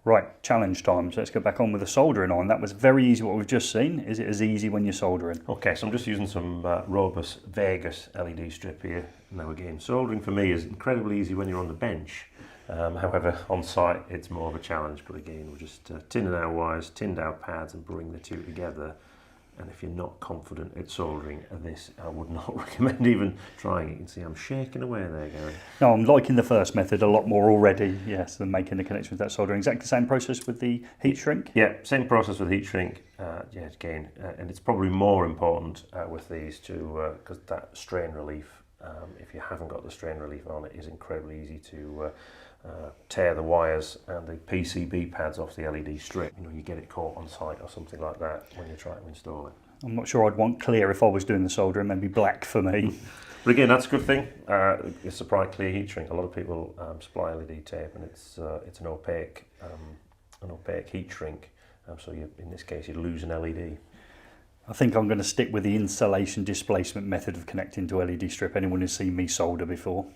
Right, challenge time. So let's go back on with the soldering iron. That was very easy what we've just seen. Is it as easy when you're soldering? Okay, so I'm just using some ROBUS VEGAS LED strip here. Now again, soldering for me is incredibly easy when you're on the bench. However, on site it's more of a challenge, but again, we're just tinning our wires, tinned our pads and bring the two together. And if you're not confident at soldering this, I would not recommend even trying it. You can see I'm shaking away there, Gary. No, I'm liking the first method a lot more already, yes, than making the connection with that soldering. Exactly the same process with the heat shrink? Yeah, same process with heat shrink. Yeah, again, and it's probably more important with these two because that strain relief, if you haven't got the strain relief on, it is incredibly easy to tear the wires and the PCB pads off the LED strip. You know, you get it caught on site or something like that when you try to install it. I'm not sure I'd want clear if I was doing the soldering, maybe black for me. But again, that's a good thing. It's a bright clear heat shrink. A lot of people supply LED tape, and it's an opaque heat shrink. So in this case, you lose an LED. I think I'm going to stick with the insulation displacement method of connecting to LED strip. Anyone who's seen me solder before.